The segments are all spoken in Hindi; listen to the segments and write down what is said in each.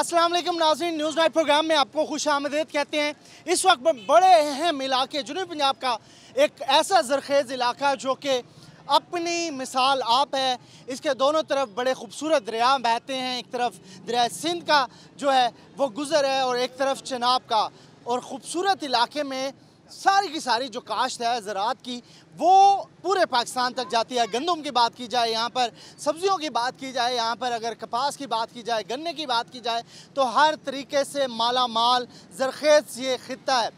अस्सलाम वालेकुम नाज़रीन, न्यूज़ नाइट प्रोग्राम में आपको खुश आमदीद कहते हैं। इस वक्त बड़े अहम इलाके जुनूबी पंजाब का एक ऐसा ज़रखेज़ इलाका जो कि अपनी मिसाल आप है। इसके दोनों तरफ बड़े खूबसूरत दरिया बहते हैं। एक तरफ दरिया सिंध का जो है वो गुज़र है और एक तरफ चनाब का। और ख़ूबसूरत इलाके में सारी की सारी जो काश्त है ज़राअत की वो पूरे पाकिस्तान तक जाती है। गंदम की बात की जाए, यहाँ पर सब्जियों की बात की जाए, यहाँ पर अगर कपास की बात की जाए, गन्ने की बात की जाए, तो हर तरीके से माला माल ज़रखेज़ ये ख़ित्ता है।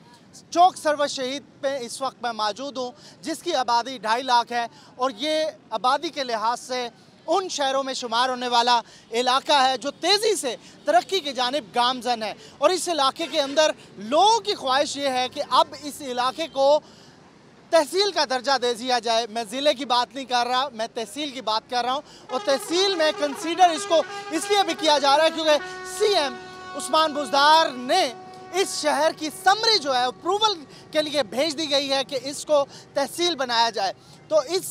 चौक सरवर शहीद पे इस वक्त मैं मौजूद हूँ जिसकी आबादी 2.5 लाख है और ये आबादी के लिहाज से उन शहरों में शुमार होने वाला इलाका है जो तेज़ी से तरक्की की जानिब गामज़न है। और इस इलाके के अंदर लोगों की ख्वाहिश ये है कि अब इस इलाके को तहसील का दर्जा दे दिया जाए। मैं ज़िले की बात नहीं कर रहा, मैं तहसील की बात कर रहा हूँ। और तहसील में कंसीडर इसको इसलिए भी किया जा रहा है क्योंकि सीएम उस्मान बुज़दार ने इस शहर की समरी जो है अप्रूवल के लिए भेज दी गई है कि इसको तहसील बनाया जाए। तो इस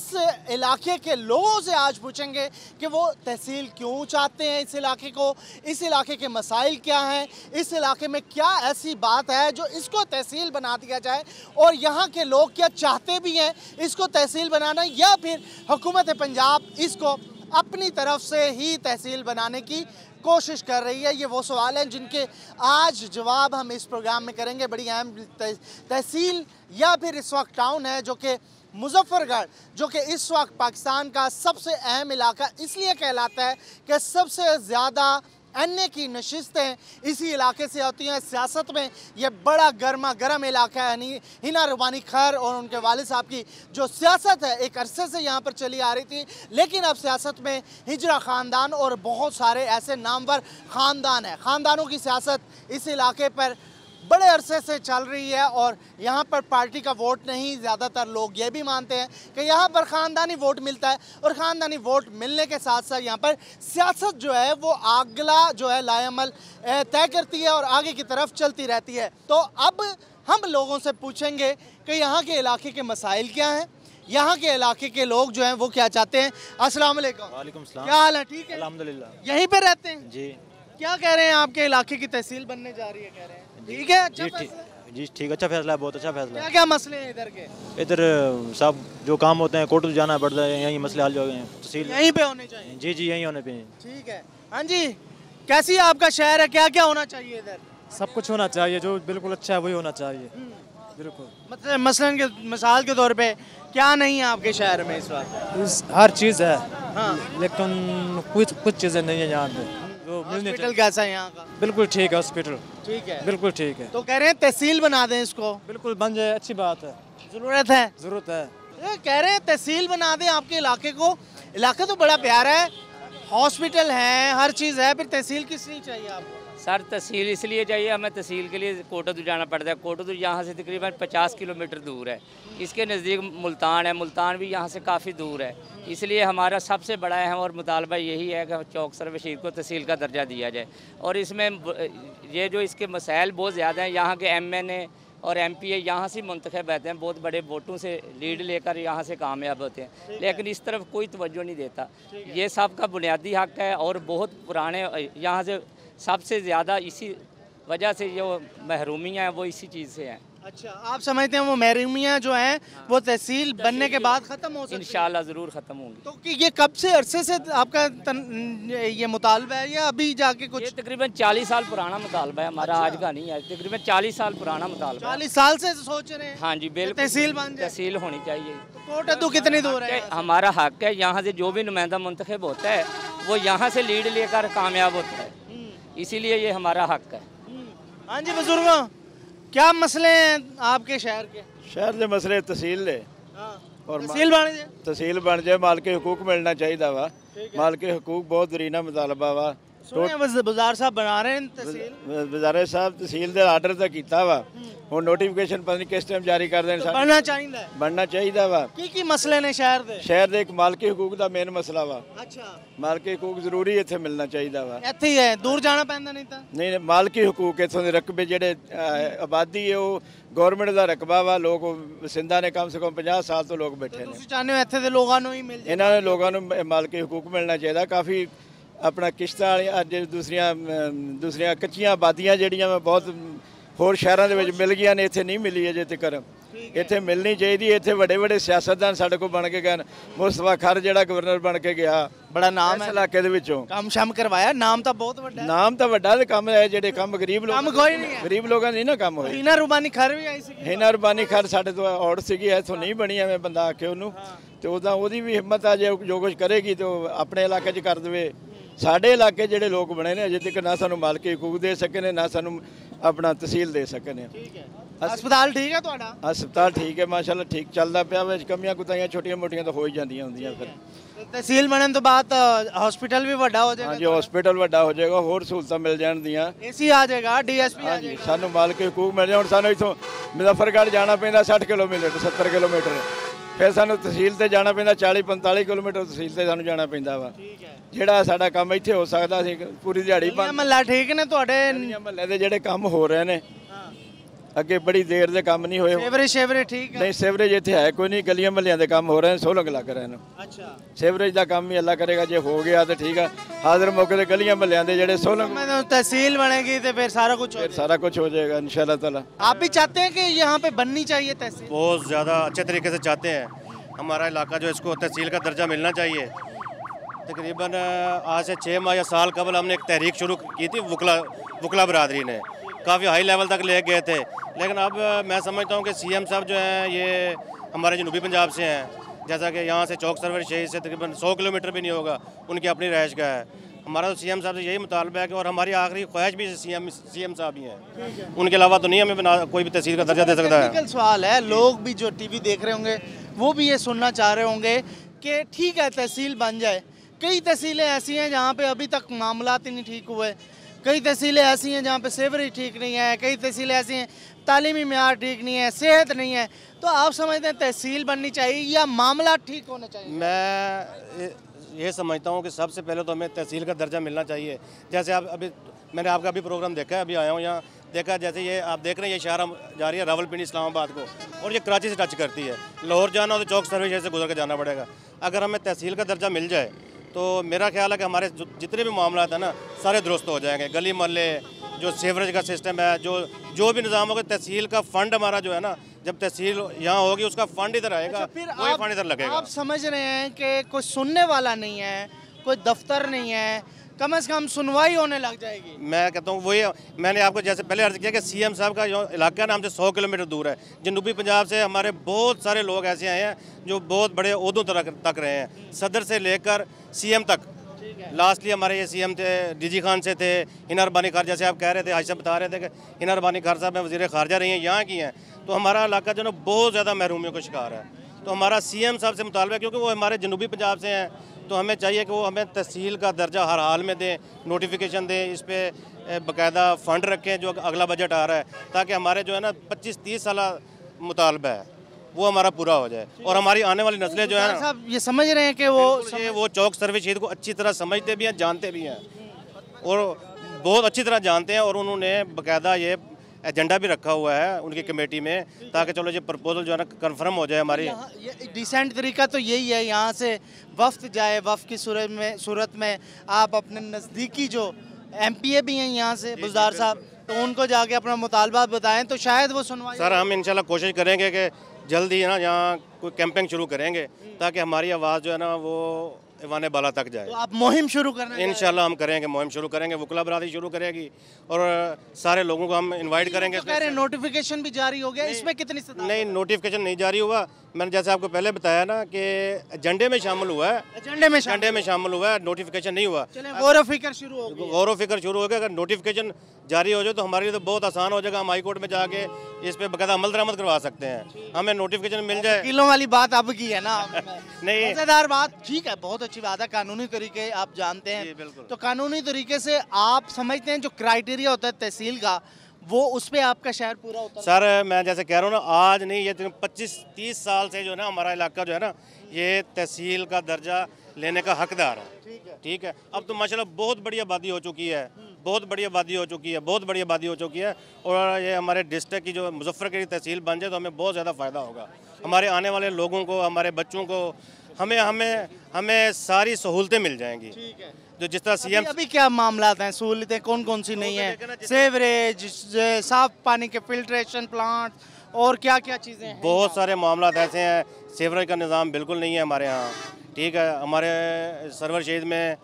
इलाके के लोगों से आज पूछेंगे कि वो तहसील क्यों चाहते हैं इस इलाके को, इस इलाके के मसाइल क्या हैं, इस इलाके में क्या ऐसी बात है जो इसको तहसील बना दिया जाए और यहाँ के लोग क्या चाहते भी हैं इसको तहसील बनाना या फिर हुकूमत पंजाब इसको अपनी तरफ से ही तहसील बनाने की कोशिश कर रही है। ये वो सवाल हैं जिनके आज जवाब हम इस प्रोग्राम में करेंगे। बड़ी अहम तहसील या फिर इस वक्त टाउन है जो कि मुजफ्फरगढ़, जो कि इस वक्त पाकिस्तान का सबसे अहम इलाका इसलिए कहलाता है कि सबसे ज़्यादा अन्य की नशिस्तें इसी इलाके से होती हैं। सियासत में ये बड़ा गर्मा गर्म इलाका है। हिना रुबानी खैर और उनके वालिद साहब की जो सियासत है एक अरसे से यहाँ पर चली आ रही थी, लेकिन अब सियासत में हिजरा ख़ानदान और बहुत सारे ऐसे नामवर ख़ानदान हैं। ख़ानदानों की सियासत इस इलाके पर बड़े अरसे से चल रही है और यहाँ पर पार्टी का वोट नहीं, ज़्यादातर लोग ये भी मानते हैं कि यहाँ पर ख़ानदानी वोट मिलता है और ख़ानदानी वोट मिलने के साथ साथ यहाँ पर सियासत जो है वो अगला जो है लाएअमल तय करती है और आगे की तरफ चलती रहती है। तो अब हम लोगों से पूछेंगे कि यहाँ के इलाके के मसाइल क्या हैं, यहाँ के इलाके के लोग जो हैं वो क्या चाहते हैं। अस्सलाम वालेकुम। वालेकुम सलाम। क्या हाल है? ठीक है अल्हम्दुलिल्लाह। यहीं पे रहते हैं जी। क्या कह रहे हैं? आपके इलाके की तहसील बनने जा रही है कह रहे हैं, ठीक है? अच्छा जी ठीक, अच्छा फैसला है, बहुत अच्छा फैसला क्या है। क्या मसले हैं इधर के? इधर सब जो काम होते हैं कोर्ट जाना पड़ता है, यहीं मसले हल हो गए हैं। तहसील यहीं पे होने चाहिए। जी जी यहीं होने पे हैं। ठीक है। हाँ जी, कैसी आपका शहर है, क्या क्या होना चाहिए इधर? सब कुछ होना चाहिए, जो बिल्कुल अच्छा है वही होना चाहिए। बिल्कुल मतलब मसलन के मिसाल के तौर पे क्या नहीं है आपके शहर में इस वक्त? हर चीज़ है। हाँ। लेकिन कुछ चीज़ें नहीं है यहाँ पे जो मिलनी हॉस्पिटल चाहिए। कैसा है यहाँ का? बिल्कुल ठीक है हॉस्पिटल, ठीक है। बिल्कुल ठीक है। तो कह रहे हैं तहसील बना दें इसको, बिल्कुल बन जाए, अच्छी बात है, जरूरत है। ज़रूरत है। ये कह रहे हैं तहसील बना दें आपके इलाके को। इलाका तो बड़ा प्यारा है, हॉस्पिटल है, हर चीज़ है, फिर तहसील किस लिए चाहिए आपको? सर तहसील इसलिए चाहिए, हमें तहसील के लिए कोटोदूर जाना पड़ता है। कोटोदूर यहाँ से तकरीबन 50 किलोमीटर दूर है। इसके नज़दीक मुल्तान है, मुल्तान भी यहाँ से काफ़ी दूर है। इसलिए हमारा सबसे बड़ा अहम और मुतालबा यही है कि चौक सरवर शहीद को तहसील का दर्जा दिया जाए। और इसमें ये जो इसके मसाइल बहुत ज़्यादा हैं, यहाँ के MNA और MPA यहाँ से मुंतखब रहते हैं, बहुत बड़े वोटों से लीड लेकर यहाँ से कामयाब होते हैं, लेकिन इस तरफ कोई तवज्जो नहीं देता। ये सब का बुनियादी हक़ है और बहुत पुराने यहाँ से सबसे ज़्यादा इसी वजह से जो महरूमियाँ हैं वो इसी चीज़ से हैं। अच्छा, आप समझते हैं वो महरूमियाँ जो हैं वो तहसील बनने के बाद ख़त्म हो सकती हैं? इंशाल्लाह ज़रूर ख़त्म होंगी। तो कि ये कब से अरसे से आपका ये मुतालबा है या अभी जाके कुछ? ये तकरीबन 40 साल पुराना मुतालबा है हमारा, आज का नहीं है, तकरीबन 40 साल पुराना मुतालबा है। 40 साल से सोच रहे हैं? हाँ जी बिल्कुल, तहसील बन जाए, तहसील होनी चाहिए। कोटोदूर कितनी दूर है? हमारा हक है, यहाँ से जो भी नुमाइंदा मुंतखब होता है वो यहाँ से लीड लेकर कामयाब होता है, इसीलिए ये हमारा हक है। हाँ जी बुजुर्गों, क्या मसले हैं आपके शहर के? शहर के मसले तहसील दे और तहसील बन जाए, तहसील बन जाए, मालके हुकूक मिलना चाहिए वा। मालके हुकूक बहुत दरीना मुतालबा वा। बुज़दार साहब बना रहे हैं तहसील। वज़ारे साहब तहसील के आर्डर तो किया वा, हुण नोटिफिकेशन पता नहीं किस टाइम जारी कर देन। बनना चाहिए, बनना चाहिए वा। की मसले ने शहर दे? शहर दे एक मालके हुकूक का मेन मसला वा। अच्छा, मालके हुकूक जरूरी इत्थे मिलना चाहिए वा। इत्थे ही है, दूर जाना पैंदा नहीं था? नहीं, मालकी हुकूक इत्थों दे रकबे जेडे आबादी है वो गवर्नमेंट का रकबा वा। लोग सिंधा ने कम से कम 50 साल तो लोग बैठे ने। तुसीं चाहते हो इत्थे दे लोगां नूं ही मिल जाए? इन्होंने लोगों को मालकी हुकूक मिलना चाहिए। काफ़ी ਆਪਣਾ ਕਿਸ਼ਤਾਂ ਵਾਲੀਆਂ ਅੱਜ ਦੂਸਰੀਆਂ ਕੱਚੀਆਂ ਆਬਾਦੀਆਂ ਜਿਹੜੀਆਂ ਵਾ ਬਹੁਤ ਹੋਰ ਸ਼ਹਿਰਾਂ ਦੇ ਵਿੱਚ ਮਿਲ ਗਈਆਂ ਨੇ, ਇੱਥੇ ਨਹੀਂ ਮਿਲੀ ਅਜੇ ਤੱਕ। ਇੱਥੇ ਮਿਲਣੀ ਚਾਹੀਦੀ। ਇੱਥੇ ਵੱਡੇ ਵੱਡੇ ਸਿਆਸਤਦਾਨ ਸਾਡੇ ਕੋਲ ਬਣ ਕੇ ਗਏ। ਮੁਸਤਫਾ ਖਰ ਜਿਹੜਾ ਗਵਰਨਰ ਬਣ ਕੇ ਗਿਆ, ਬੜਾ ਨਾਮ ਹੈ ਇਲਾਕੇ ਦੇ ਵਿੱਚੋਂ, ਕੰਮ ਸ਼ਮ ਕਰਵਾਇਆ, ਨਾਮ ਤਾਂ ਬਹੁਤ ਵੱਡਾ ਹੈ। ਨਾਮ ਤਾਂ ਵੱਡਾ ਤੇ ਕੰਮ ਹੈ ਜਿਹੜੇ ਕੰਮ ਗਰੀਬ ਲੋਕ, ਕੰਮ ਕੋਈ ਨਹੀਂ ਹੈ। ਗਰੀਬ ਲੋਕਾਂ ਦੇ ਨਹੀਂ ਨਾ ਕੰਮ ਹੋਏ। ਹੀਨਾ ਰੁਬਾਨੀ ਖਰ ਵੀ ਆਈ ਸੀ। ਹੀਨਾ ਰੁਬਾਨੀ ਖਰ ਸਾਡੇ ਤੋਂ ਔੜ ਸੀਗੀ, ਇੱਥੋਂ ਨਹੀਂ ਬਣੀ ਐਵੇਂ ਬੰਦਾ ਆਖੇ ਉਹਨੂੰ, ਤੇ ਉਹਦੀ ਵੀ ਹਿੰਮਤ ਆ, ਜੇ ਜੋ ਕੁਝ ਕਰੇਗੀ ਤੇ ਉਹ ਆਪਣੇ ਇਲਾਕੇ 'ਚ ਕਰ ਦੇਵੇ। ਸਾਡੇ ਇਲਾਕੇ ਜਿਹੜੇ ਲੋਕ ਬਣੇ ਨੇ ਅਜੇ ਤੱਕ ਨਾ ਸਾਨੂੰ ਮਾਲਕੀ ਹਕੂਕ ਦੇ ਸਕੇ ਨੇ, ਨਾ ਸਾਨੂੰ ਆਪਣਾ ਤਹਿਸੀਲ ਦੇ ਸਕੇ ਨੇ। ਹਸਪਤਾਲ ਠੀਕ ਹੈ ਤੁਹਾਡਾ? ਹਸਪਤਾਲ ਠੀਕ ਹੈ ਮਾਸ਼ਾਅੱਲਾ, ਠੀਕ ਚੱਲਦਾ ਪਿਆ। ਵਿੱਚ ਕਮੀਆਂ ਕੁਤਾਈਆਂ ਛੋਟੀਆਂ ਮੋਟੀਆਂ ਤਾਂ ਹੋ ਹੀ ਜਾਂਦੀਆਂ ਹੁੰਦੀਆਂ। ਫਿਰ ਤਹਿਸੀਲ ਬਣਨ ਤੋਂ ਬਾਅਦ ਹਸਪੀਟਲ ਵੀ ਵੱਡਾ ਹੋ ਜਾਏਗਾ। ਹਾਂਜੀ, ਹਸਪੀਟਲ ਵੱਡਾ ਹੋ ਜਾਏਗਾ, ਹੋਰ ਸਹੂਲਤਾਂ ਮਿਲ ਜਾਣਗੀਆਂ। ਏਸੀ ਆ ਜਾਏਗਾ, ਡੀਐਸਪੀ ਆ ਜਾਏਗਾ। ਸਾਨੂੰ ਮਾਲਕੀ ਹਕੂਕ ਮਿਲ ਜਾਣ। ਹੁਣ ਸਾਨੂੰ ਇੱਥੋਂ ਮੁਜ਼ੱਫਰਗੜ੍ਹ ਜਾਣਾ ਪੈਂਦਾ 60 ਕਿਲੋਮੀਟਰ 70 ਕਿਲੋਮੀਟਰ, ਫਿਰ ਸਾਨੂੰ ਤਹਿਸੀਲ ਤੇ ਜਾਣਾ ਪੈਂਦਾ 40-45 ਕਿਲੋਮੀਟਰ ਤਹਿਸੀਲ ਤੇ ਸਾਨੂੰ ਜਾਣਾ ਪੈਂਦਾ ਵਾ। ਜਿਹੜਾ ਸਾਡਾ ਕੰਮ ਇੱਥੇ ਹੋ ਸਕਦਾ ਸੀ ਪੂਰੀ ਦਿਹਾੜੀ ਮਹੱਲਾ ਠੀਕ ਨੇ ਤੁਹਾਡੇ? ਮਹੱਲੇ ਦੇ ਜਿਹੜੇ ਕੰਮ ਹੋ ਰਹੇ ਨੇ, ਅੱਗੇ ਬੜੀ ਦੇਰ ਦੇ ਕੰਮ ਨਹੀਂ ਹੋਏ। ਸੀਵਰੇਜ ਠੀਕ ਹੈ? ਨਹੀਂ, ਸੀਵਰੇਜ ਇੱਥੇ ਹੈ ਕੋਈ ਨਹੀਂ, ਗਲੀਆਂ ਮਹੱਲਿਆਂ ਦੇ ਕੰਮ ਹੋ ਰਹੇ ਨੇ, ਸੋਲੰਗ ਲੱਗ ਰਹੇ ਨੇ। ਅੱਛਾ, ਸੀਵਰੇਜ ਦਾ ਕੰਮ ਹੀ ਅੱਲਾ ਕਰੇਗਾ, ਜੇ ਹੋ ਗਿਆ ਤਾਂ ਠੀਕ ਆ। ਹਾਜ਼ਰ ਮੌਕੇ ਤੇ ਗਲੀਆਂ ਮਹੱਲਿਆਂ ਦੇ ਜਿਹੜੇ ਸੋਲੰਗ, तहसील बनेगी तो फिर सारा कुछ सारा कुछ हो जाएगा इंशाल्लाह ताला। आप भी चाहते हैं कि यहाँ पे बननी चाहिए तहसील? बहुत ज़्यादा अच्छे तरीके से चाहते हैं। हमारा इलाका जो इसको तहसील का दर्जा मिलना चाहिए। तकरीबन आज से 6 माह या साल कबल हमने एक तहरीक शुरू की थी, वकला बरादरी ने काफ़ी हाई लेवल तक ले गए थे। लेकिन अब मैं समझता हूँ कि सीएम साहब जो हैं ये हमारे जनूबी पंजाब से हैं, जैसा कि यहाँ से चौक सरवर शहीद से तकरीबन 100 किलोमीटर भी नहीं होगा, उनकी अपनी रहायश का है। हमारा तो सीएम साहब से यही मुतालबा है कि, और हमारी आखिरी ख्वाहिश भी सीएम साहब ही हैं, उनके अलावा तो नहीं हमें कोई भी तहसील का दर्जा दे सकता है। सवाल है, लोग भी जो टीवी देख रहे होंगे वो भी ये सुनना चाह रहे होंगे कि ठीक है तहसील बन जाए। कई तहसीलें ऐसी हैं जहाँ पे अभी तक मामलात ही नहीं ठीक हुए, कई तहसीलें ऐसी हैं जहाँ पे सेवरेज ठीक नहीं है, कई तहसीलें ऐसी हैं तालीमी मेयार ठीक नहीं है, सेहत नहीं है। तो आप समझते हैं तहसील बननी चाहिए या मामला ठीक होने चाहिए? मैं ये समझता हूँ कि सबसे पहले तो हमें तहसील का दर्जा मिलना चाहिए। जैसे आप अभी मैंने आपका अभी प्रोग्राम देखा है, अभी आया हूँ यहाँ, देखा जैसे ये आप देख रहे हैं, ये शहर जा रही है रावलपिंडी इस्लामाबाद को, और ये कराची से टच करती है। लाहौर जाना हो तो चौक सर्विस से गुजर कर जाना पड़ेगा। अगर हमें तहसील का दर्जा मिल जाए तो मेरा ख्याल है कि हमारे जितने भी मामला हैं ना सारे दुरुस्त हो जाएंगे। गली मोहल्ले, जो सीवरेज का सिस्टम है, जो भी निज़ाम होगा, तहसील का फंड हमारा जो है ना, जब तहसील यहाँ होगी उसका फंड इधर आएगा, वही फंड इधर लगेगा। आप समझ रहे हैं कि कोई सुनने वाला नहीं है, कोई दफ्तर नहीं है, कम से कम सुनवाई होने लग जाएगी। मैं कहता हूँ वही, मैंने आपको जैसे पहले अर्ज किया कि सीएम साहब का जो इलाका है ना हमसे 100 किलोमीटर दूर है। जनूबी पंजाब से हमारे बहुत सारे लोग ऐसे आए हैं जो बहुत बड़े ओहदों तक रहे हैं, सदर से लेकर सीएम तक। लास्टली हमारे ये सीएम थे, डीजी खान से थे, हिना रब्बानी खार, जैसे आप कह रहे थे, आज साहब बता रहे थे कि हिना रब्बानी खार साहब वज़ीर ख़ारजा रही हैं, यहाँ की हैं। तो हमारा इलाका जो है ना बहुत ज़्यादा महरूमियों का शिकार है। तो हमारा सीएम साहब से मुतालबा है, क्योंकि वो हमारे जनूबी पंजाब से हैं, तो हमें चाहिए कि वो हमें तहसील का दर्जा हर हाल में दें, नोटिफिकेशन दें, इस पर बाकायदा फ़ंड रखें जो अगला बजट आ रहा है, ताकि हमारे जो है ना 25-30 साल मुतालबा है वो हमारा पूरा हो जाए, और हमारी आने वाली नस्लें जो है ना, साहब ये समझ रहे हैं कि वो चौक सर्विस शहीद को अच्छी तरह समझते भी हैं, जानते भी हैं, और बहुत अच्छी तरह जानते हैं। और उन्होंने बाकायदा ये एजेंडा भी रखा हुआ है उनकी कमेटी में, ताकि चलो ये प्रपोजल जो है ना कन्फर्म हो जाए हमारी। डिसेंट तरीका तो यही है, यहाँ से वफ्द जाए, वफ्द की सूरत में आप अपने नज़दीकी जो MPA भी हैं यहाँ से बुज़दार साहब, तो उनको जाके अपना मुतालबा बताएं तो शायद वो सुनवाई। सर हम इंशाल्लाह कोशिश करेंगे कि जल्दी है ना यहाँ कोई कैंपेन शुरू करेंगे, ताकि हमारी आवाज़ जो है ना वो ईवान बाला तक जाए। तो आप मुहिम शुरू करना? इंशाल्लाह हम करेंगे, मुहिम शुरू करेंगे, वकला बरादरी शुरू करेगी, और सारे लोगों को हम इनवाइट करेंगे। तो कह रहे हैं नोटिफिकेशन भी जारी हो गया, इसमें कितनी नहीं, नोटिफिकेशन नहीं जारी हुआ। मैंने जैसे आपको पहले बताया ना कि एजेंडे में शामिल हुआ है, एजेंडे में शामिल हुआ है, नोटिफिकेशन नहीं हुआ। गौर फिक्र शुरू हो गई, गौर फिक्र शुरू हो गया। अगर नोटिफिकेशन जारी हो जाए तो हमारे लिए तो बहुत आसान हो जाएगा, हम हाई कोर्ट में जाके इस पे बाकायदा अमल दरामद करवा सकते हैं। हमें नोटिफिकेशन मिल जाए। किलों वाली बात अब की है ना नहीं, मजेदार बात, ठीक है, बहुत अच्छी बात है। कानूनी तरीके आप जानते हैं, तो कानूनी तरीके से आप समझते हैं जो क्राइटेरिया होता है तहसील का, वो उस पर आपका शहर पूरा होता है? सर मैं जैसे कह रहा हूँ ना, आज नहीं, ये 25-30 साल से जो है ना हमारा इलाका जो है ना ये तहसील का दर्जा लेने का हकदार है। ठीक है, अब तो माशाल्लाह बहुत बड़ी आबादी हो चुकी है, बहुत बड़ी आबादी हो चुकी है, बहुत बड़ी आबादी हो चुकी है। और ये हमारे डिस्ट्रिक्ट की जो मुजफ्फरगढ़ की तहसील बन जाए तो हमें बहुत ज़्यादा फ़ायदा होगा, हमारे आने वाले लोगों को, हमारे बच्चों को, हमें हमें हमें सारी सहूलतें मिल जाएंगी। ठीक है। जो जिस तरह सीएम अभी क्या मामला हैं, सहूलतें कौन कौन सी नहीं है? सेवरेज, साफ पानी के फिल्ट्रेशन प्लांट और क्या क्या चीज़ें हैं? बहुत सारे मामला ऐसे हैं। सेवरेज का निज़ाम बिल्कुल नहीं है हमारे यहाँ। ठीक है, हमारे सरवर शहीद में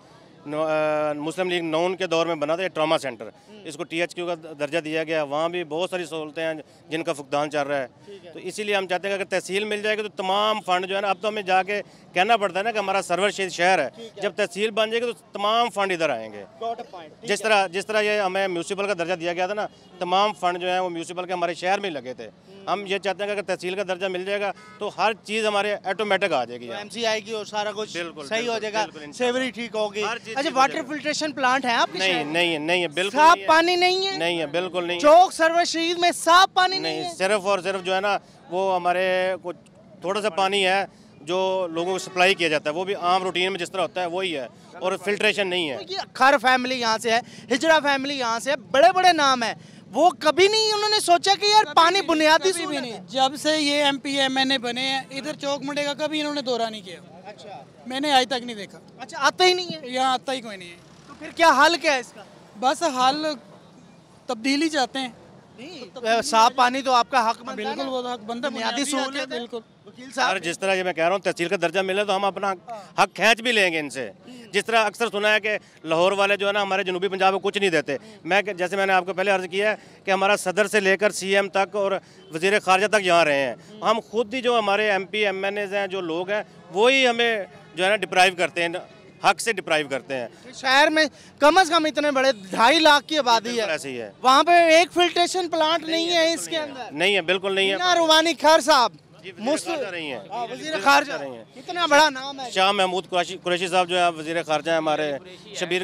मुस्लिम लीग नौन के दौर में बना था ट्रॉमा सेंटर, इसको THQ का दर्जा दिया गया। वहाँ भी बहुत सारी सहूलतें हैं जिनका फुकदान चल रहा है। तो इसीलिए हम चाहते हैं कि अगर तहसील मिल जाएगी तो तमाम फंड जो है ना, अब तो हमें जाके कहना पड़ता है ना कि हमारा सरवर शहीद शहर है, जब तहसील बन जाएगी तो तमाम फंड इधर आएंगे। जिस तरह ये हमें म्यूनसिपल का दर्जा दिया गया था ना, तमाम फंड जो है वो म्यूनसिपल के हमारे शहर में ही लगे थे। हम ये चाहते हैं कि अगर तहसील का दर्जा मिल जाएगा तो हर चीज़ हमारे ऑटोमेटिक आ जाएगी, MC आएगी और सारा कुछ बिल्कुल, सही हो जाएगा, बिल्कुल, सेवरी ठीक होगी। हर चीज़ अच्छा, ठीक हो वाटर जाएगा। फिल्ट्रेशन प्लांट है आपके शहर में? नहीं है, बिल्कुल साफ नहीं है। पानी नहीं है? नहीं है, बिल्कुल नहीं है। चौक सरवर शहीद में साफ पानी नहीं है? सिर्फ और सिर्फ जो है ना वो हमारे कुछ थोड़ा सा पानी है जो लोगों को सप्लाई किया जाता है, वो भी आम रूटीन में जिस तरह होता है वही है, और फिल्ट्रेशन नहीं है। देखिए, खर फैमिली यहाँ से है, हिजरा फैमिली यहाँ से है, बड़े बड़े नाम है। वो कभी नहीं उन्होंने सोचा कि यार पानी बुनियादी कभी भी नहीं। जब से ये MP MNA बने हैं इधर चौक मंडे का कभी इन्होंने दौरा नहीं किया। अच्छा मैंने आज तक नहीं देखा। अच्छा, आता ही नहीं है यहाँ आता ही कोई नहीं है। तो फिर क्या हल क्या है इसका? बस हल तब्दीली चाहते हैं। साफ पानी तो आपका हक बनता है बिल्कुल, ना? वो हक बनता है, बुनियादी बुनियादी हक है, सहूलियत है। बिल्कुल। वकील साहब, और जिस तरह ये मैं कह रहा हूँ तहसील का दर्जा मिले तो हम अपना हक खींच भी लेंगे इनसे। जिस तरह अक्सर सुना है कि लाहौर वाले जो है ना हमारे जनूबी पंजाब को कुछ नहीं देते। जैसे मैंने आपको पहले अर्ज़ किया है कि हमारा सदर से लेकर CM तक और वज़ीर ख़ारजा तक यहाँ रहे हैं। हम खुद ही जो हमारे MP MNAs हैं, जो लोग हैं, वही हमें जो है ना डिप्राइव करते हैं, हक से डिप्राइव करते हैं। शहर में कम से कम इतने बड़े 2.5 लाख की आबादी है, ऐसे ही है। वहाँ पे एक फिल्ट्रेशन प्लांट नहीं है इसके अंदर। नहीं है, बिल्कुल नहीं है। मीना रुवानी खर साहब रही हैं, वज़ीर ख़ारजा रही हैं। कितना बड़ा नाम है। शाह महमूद कुरैशी साहब जो है वज़ीर ख़ारजा हैं हमारे, शबीर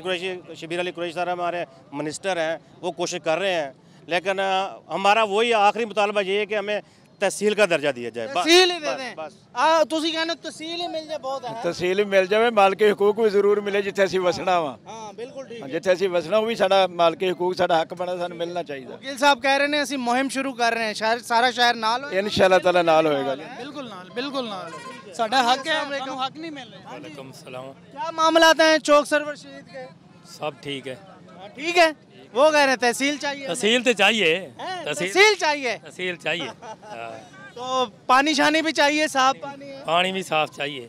अली कुरैशी साहब हमारे मिनिस्टर हैं, वो कोशिश कर रहे हैं। लेकिन हमारा वही आखिरी मुतालबा ये है कि हमें तहसील का दर्जा दिया जाए। तहसील ही दे दें। ਤੁਸੀਂ ਕਹਿੰਦੇ ਤਹਿਸੀਲ ਹੀ ਮਿਲ ਜਾਏ ਬਹੁਤ ਹੈ। ਤਹਿਸੀਲ ਮਿਲ ਜਾਵੇ, ਮਾਲਕੀ ਹਕੂਕ ਵੀ ਜ਼ਰੂਰ ਮਿਲੇ ਜਿੱਥੇ ਅਸੀਂ ਵਸਣਾ ਵਾ। ਹਾਂ ਬਿਲਕੁਲ ਠੀਕ। ਜਿੱਥੇ ਅਸੀਂ ਵਸਣਾ ਉਹ ਵੀ ਸਾਡਾ ਮਾਲਕੀ ਹਕੂਕ, ਸਾਡਾ ਹੱਕ ਬਣਾ, ਸਾਨੂੰ ਮਿਲਣਾ ਚਾਹੀਦਾ। ਵਕੀਲ ਸਾਹਿਬ ਕਹਿ ਰਹੇ ਨੇ ਅਸੀਂ ਮੁਹਿੰਮ ਸ਼ੁਰੂ ਕਰ ਰਹੇ ਹਾਂ, ਸ਼ਹਿਰ ਸਾਰਾ ਸ਼ਹਿਰ ਨਾਲ ਹੋਏ। ਇਨਸ਼ਾਅੱਲਾ ਤਾਲਾ ਨਾਲ ਹੋਏਗਾ ਜੀ। बिल्कुल नाल साडा हक है, ਸਾਨੂੰ हक नहीं मिल रहा। वालेकुम सलाम। क्या मामला हैं चौक सरवर शहीद के? सब ठीक है। ठीक है, वो कह रहे हैं तहसील चाहिए। तहसील तो चाहिए, तहसील चाहिए। तहसील चाहिए। तो पानी शानी भी चाहिए, साफ पानी है, पानी भी साफ चाहिए।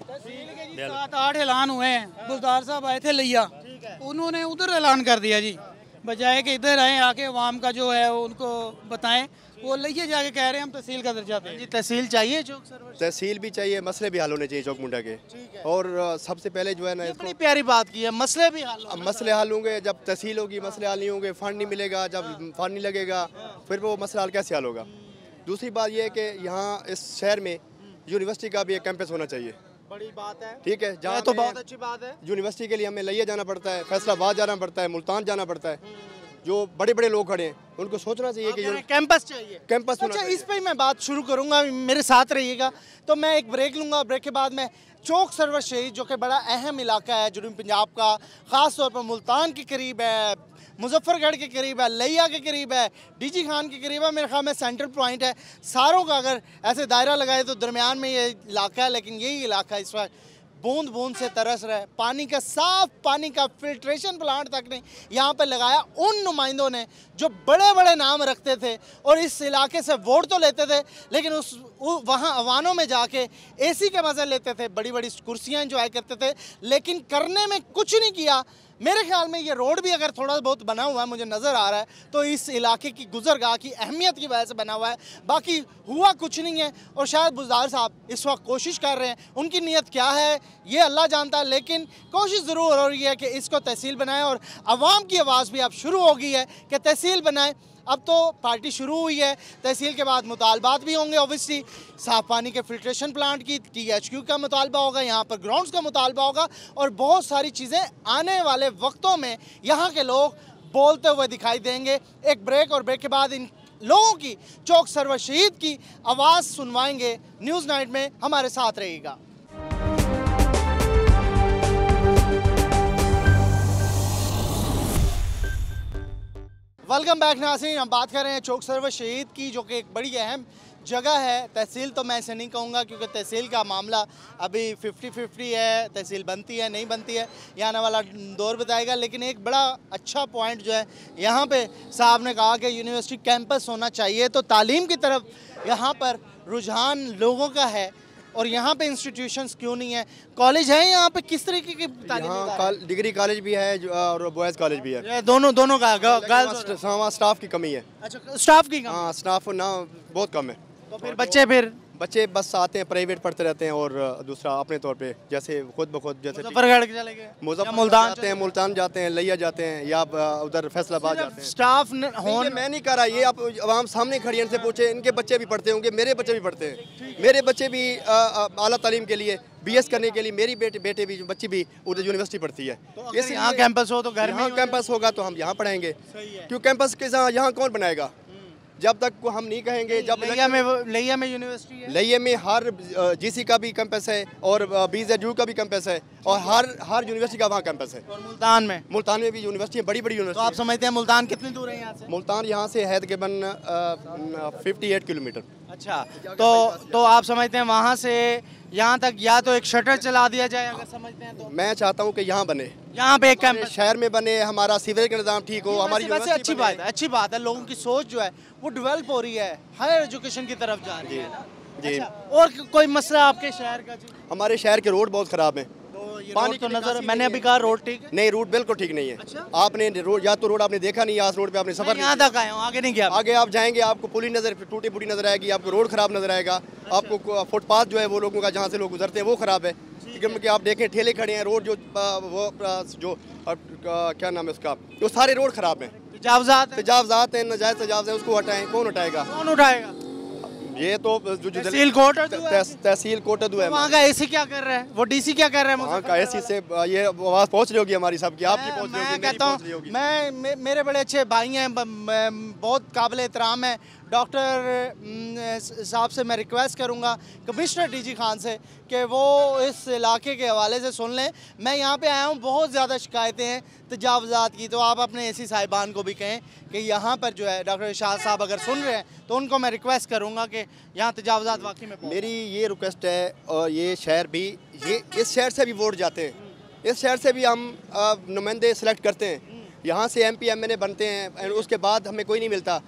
7-8 ऐलान हुए हैं। गुलदार साहब आए थे लिया, उन्होंने उधर ऐलान कर दिया जी, बजाय कि इधर आए आके अवाम का जो है उनको बताएं। वो लिये जाके कह रहे हैं हम तहसील का दर्जा दें। जी तहसील चाहिए चौक सरवर। तहसील भी चाहिए, मसले भी हल होने चाहिए चौक मुंडा के। और सबसे पहले जो है ना, बड़ी प्यारी बात की है, मसले भी हल अब मसले हल होंगे जब तहसील होगी, मसले हल नहीं होंगे, फंड नहीं मिलेगा, जब फंड नहीं लगेगा फिर वो मसला हल कैसे हल होगा। दूसरी बात यह है कि यहाँ इस शहर में यूनिवर्सिटी का भी एक कैंपस होना चाहिए। बड़ी बात है, ठीक है, जहाँ तो बहुत अच्छी बात है। यूनिवर्सिटी के लिए हमें लिया जाना पड़ता है, फैसलाबाद जाना पड़ता है, मुल्तान जाना पड़ता है। जो बड़े बड़े लोग खड़े हैं उनको सोचना चाहिए कि कैंपस चाहिए, कैंपस होना अच्छा चाहिए। इस पे मैं बात शुरू करूंगा, मेरे साथ रहिएगा। तो मैं एक ब्रेक लूंगा, ब्रेक के बाद मैं चौक सरवर शहीद जो कि बड़ा अहम इलाका है जनूबी पंजाब का, ख़ास तौर पर मुल्तान के करीब है, मुजफ्फरगढ़ के करीब है, लिया के करीब है, DG खान के करीब है, मेरे ख्याल में सेंट्रल पॉइंट है। सारों का अगर ऐसे दायरा लगाए तो दरमियान में ये इलाका है, लेकिन यही इलाका इस वक्त बूंद बूंद से तरस रहा है। पानी का, साफ पानी का फिल्ट्रेशन प्लांट तक नहीं यहाँ पर लगाया उन नुमाइंदों ने जो बड़े बड़े नाम रखते थे और इस इलाके से वोट तो लेते थे, लेकिन वहाँ अवानों में जाके AC के मज़े लेते थे, बड़ी बड़ी कुर्सियाँ एंजॉय करते थे, लेकिन करने में कुछ नहीं किया। मेरे ख्याल में ये रोड भी अगर थोड़ा बहुत बना हुआ है, मुझे नज़र आ रहा है, तो इस इलाके की गुजरगाह की अहमियत की वजह से बना हुआ है, बाकी हुआ कुछ नहीं है। और शायद बुज़दार साहब इस वक्त कोशिश कर रहे हैं, उनकी नीयत क्या है ये अल्लाह जानता है, लेकिन कोशिश ज़रूर हो रही है कि इसको तहसील बनाएं। और आवाम की आवाज़ भी अब शुरू हो गई है कि तहसील बनाएं। अब तो पार्टी शुरू हुई है, तहसील के बाद मुतालबात भी होंगे, ऑब्वियसली साफ़ पानी के फिल्ट्रेशन प्लांट की, THQ का मुतालबा होगा, यहाँ पर ग्राउंड्स का मुतालबा होगा, और बहुत सारी चीज़ें आने वाले वक्तों में यहाँ के लोग बोलते हुए दिखाई देंगे। एक ब्रेक, और ब्रेक के बाद इन लोगों की, चौक सरवर शहीद की आवाज़ सुनवाएंगे न्यूज़ नाइट में। हमारे साथ रहिएगा। वेलकम बैक नाज़रीन। हम बात कर रहे हैं चौक सरवर शहीद की, जो कि एक बड़ी अहम जगह है। तहसील तो मैं इसे नहीं कहूँगा क्योंकि तहसील का मामला अभी 50-50 है, तहसील बनती है नहीं बनती है, ये आने वाला दौर बताएगा। लेकिन एक बड़ा अच्छा पॉइंट जो है यहाँ पे साहब ने कहा कि यूनिवर्सिटी कैंपस होना चाहिए, तो तालीम की तरफ यहाँ पर रुझान लोगों का है। और यहाँ पे इंस्टीट्यूशंस क्यों नहीं है, कॉलेज है यहाँ पे, किस तरीके की तालीम? यहाँ डिग्री कॉलेज भी है और बॉयज़ कॉलेज भी है, दोनों का गर्ल्स। वहाँ स्टाफ की कमी है। अच्छा, स्टाफ की कमी? हाँ, स्टाफ ना बहुत कम है। तो फिर बच्चे बस आते हैं, प्राइवेट पढ़ते रहते हैं और दूसरा अपने तौर पे जैसे खुद ब खुद जैसे मुजफ्फरगढ़ चले गए, मुल्तान जाते हैं, मुल्तान जाते हैं, लिया जाते हैं या उधर फैसलाबाद जाते हैं। स्टाफ मैं नहीं कह रहा, ये आप आवाम सामने खड़ी है, इनसे पूछे, इनके बच्चे भी पढ़ते होंगे, मेरे बच्चे भी पढ़ते हैं, मेरे बच्चे भी आला तालीम के लिए BS करने के लिए, मेरी बेटे भी बच्ची भी उधर यूनिवर्सिटी पढ़ती है। तो यहाँ कैंपस हो तो घर में कैंपस होगा तो हम यहाँ पढ़ाएंगे, क्यों कैंपस के यहाँ कौन बनाएगा जब तक को हम नहीं कहेंगे। जब लिया में यूनिवर्सिटी है, लिया में हर GC का भी कैंपस है और BZU का भी कैंपस है और हर यूनिवर्सिटी का वहाँ कैंपस है। और मुल्तान में भी यूनिवर्सिटी है, बड़ी यूनिवर्सिटी। तो आप समझते हैं मुल्तान कितनी दूर है यहाँ से? मुल्तान यहाँ से है तकरीबन 58 किलोमीटर। अच्छा, तो आप समझते हैं वहाँ से यहाँ तक या तो एक शटर चला दिया जाए, अगर समझते हैं तो? मैं चाहता हूँ कि यहाँ बने, यहाँ पे एक कैंपस शहर में बने, हमारा सीवरेज का निज़ाम ठीक हो, हमारी यूनिवर्सिटी अच्छी बात है। लोगों की सोच जो है वो डेवलप हो रही है, हायर एजुकेशन की तरफ जा रही है ना जी। और कोई मसला आपके शहर का? जी, हमारे शहर के रोड बहुत ख़राब है। पानी तो नजर, मैंने अभी कहा रोड ठीक है नहीं, रोड बिल्कुल ठीक नहीं है। अच्छा? आपने या तो रोड आपने देखा नहीं, आज रोड पे आपने सफर यहाँ तक आए हो, आगे नहीं गया। आगे आप जाएंगे आपको पुली नजर टूटी फूटी नजर आएगी, आपको रोड खराब नजर आएगा। अच्छा? आपको फुटपाथ जो है वो लोगों का जहाँ से लोग गुजरते हैं वो खराब है, क्योंकि आप देखें ठेले खड़े हैं, रोड जो क्या नाम है उसका, वो सारे रोड खराब हैं। तजावजात हैं, नजायज तजावज़ है, उसको हटाएं, कौन उठाएगा? ये तो तहसील कोटदू है। वहाँ का AC क्या कर रहा है, वो DC क्या कर रहा है? वहाँ का AC से ये आवाज़ पहुँच रही होगी हमारी सबकी, आपकी पहुँच रही होगी, मैं कहता हूँ, मेरे बड़े अच्छे भाई हैं, बहुत काबिल एहतराम है, डॉक्टर साहब से मैं रिक्वेस्ट करूंगा, कमिश्नर DG खान से, कि वो इस इलाके के हवाले से सुन लें। मैं यहाँ पे आया हूँ, बहुत ज़्यादा शिकायतें हैं तजावज़ात की, तो आप अपने AC साहिबान को भी कहें कि यहाँ पर जो है डॉक्टर इरशाद साहब अगर सुन रहे हैं तो उनको मैं रिक्वेस्ट करूँगा कि यहाँ तजावज़ात वाकई में। मेरी ये रिक्वेस्ट है, और ये शहर भी, ये इस शहर से भी वोट जाते हैं, इस शहर से भी हम नुमाइंदे सेलेक्ट करते हैं, यहाँ से MP MNA बनते हैं, उसके बाद हमें कोई नहीं मिलता।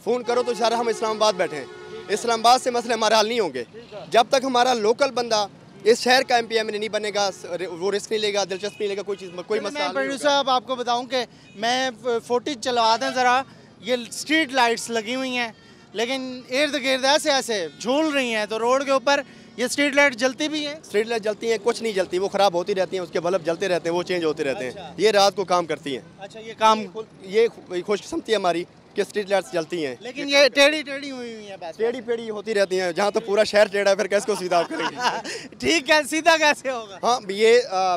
फ़ोन करो तो सारा हम इस्लामाबाद बैठे हैं, इस्लामाबाद से मसले हमारे हल नहीं होंगे जब तक हमारा लोकल बंदा इस शहर का MP MNA नहीं बनेगा, वो रिस्क नहीं लेगा, दिलचस्पी नहीं लेगा, कोई चीज़ कोई मसला नहीं। प्रोड्यूसर साहब आपको बताऊं कि मैं फुटेज चलवा दें ज़रा, ये स्ट्रीट लाइट्स लगी हुई हैं लेकिन इर्द गिर्द ऐसे झूल रही हैं, तो रोड के ऊपर ये स्ट्रीट लाइट जलती भी हैं? स्ट्रीट लाइट जलती हैं, कुछ नहीं जलती, वो ख़राब होती रहती हैं, उसके बल्ब जलते रहते हैं, वो चेंज होते रहते हैं। ये रात को काम करती हैं। अच्छा, ये काम, ये खुशकिस्मती है हमारी कि स्ट्रीट लाइट्स जलती हैं, लेकिन ये टेढ़ी हुई हैं, बस टेढ़ी होती रहती हैं। जहाँ तो पूरा शहर टेढ़ा है, फिर कैसे को सीधा करेंगे? ठीक है, सीधा कैसे होगा? हाँ, ये